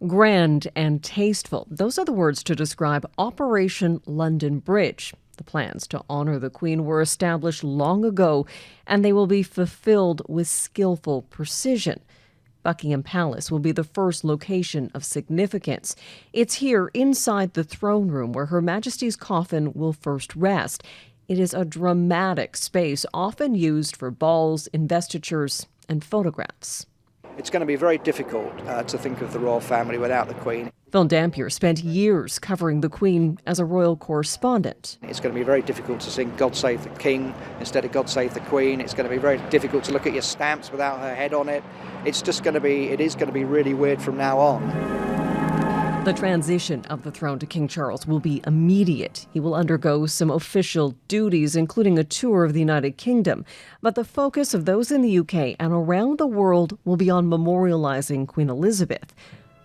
Grand and tasteful. Those are the words to describe Operation London Bridge. The plans to honor the Queen were established long ago, and they will be fulfilled with skillful precision. Buckingham Palace will be the first location of significance. It's here inside the throne room where Her Majesty's coffin will first rest. It is a dramatic space often used for balls, investitures, and photographs. It's going to be very difficult to think of the royal family without the Queen. Phil Dampier spent years covering the Queen as a royal correspondent. It's going to be very difficult to sing God Save the King instead of God Save the Queen. It's going to be very difficult to look at your stamps without her head on it. It is going to be really weird from now on. The transition of the throne to King Charles will be immediate. He will undergo some official duties, including a tour of the United Kingdom. But the focus of those in the UK and around the world will be on memorializing Queen Elizabeth.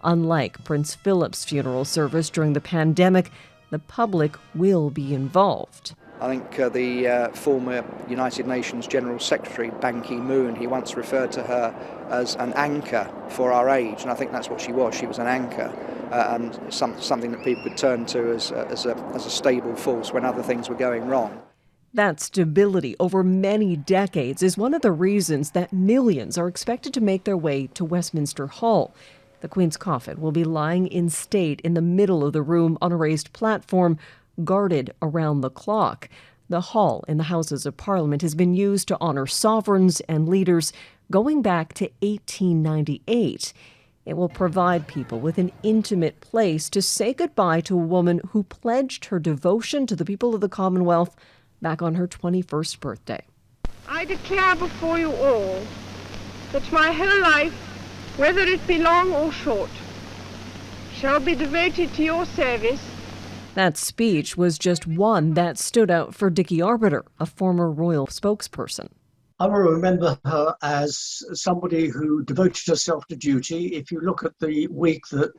Unlike Prince Philip's funeral service during the pandemic, the public will be involved. I think the former United Nations General Secretary, Ban Ki-moon, he once referred to her as an anchor for our age, and I think that's what she was. She was an anchor, and something that people could turn to as a stable force when other things were going wrong. That stability over many decades is one of the reasons that millions are expected to make their way to Westminster Hall. The Queen's coffin will be lying in state in the middle of the room on a raised platform, guarded around the clock. The hall in the Houses of Parliament has been used to honor sovereigns and leaders going back to 1898. It will provide people with an intimate place to say goodbye to a woman who pledged her devotion to the people of the Commonwealth back on her 21st birthday. I declare before you all that my whole life, whether it be long or short, shall be devoted to your service. That speech was just one that stood out for Dickie Arbiter, a former royal spokesperson. I will remember her as somebody who devoted herself to duty. If you look at the week that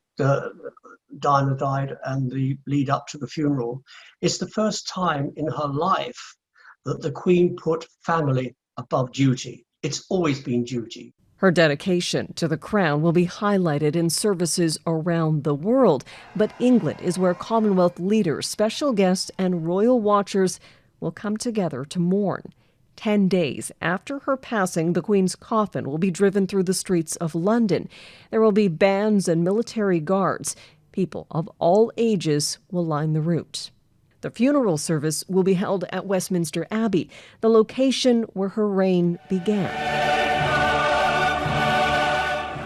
Diana died and the lead up to the funeral, it's the first time in her life that the Queen put family above duty. It's always been duty. Her dedication to the crown will be highlighted in services around the world, but England is where Commonwealth leaders, special guests, and royal watchers will come together to mourn. 10 days after her passing, the Queen's coffin will be driven through the streets of London. There will be bands and military guards. People of all ages will line the route. The funeral service will be held at Westminster Abbey, the location where her reign began.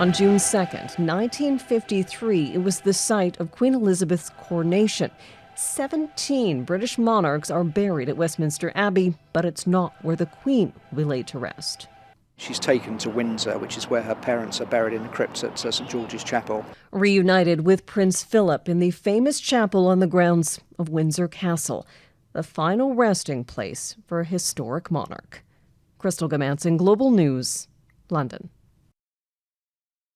On June 2nd, 1953, it was the site of Queen Elizabeth's coronation. 17 British monarchs are buried at Westminster Abbey, but it's not where the Queen will be laid to rest. She's taken to Windsor, which is where her parents are buried in the crypt at St George's Chapel. Reunited with Prince Philip in the famous chapel on the grounds of Windsor Castle, the final resting place for a historic monarch. Crystal Goomansingh, Global News, London.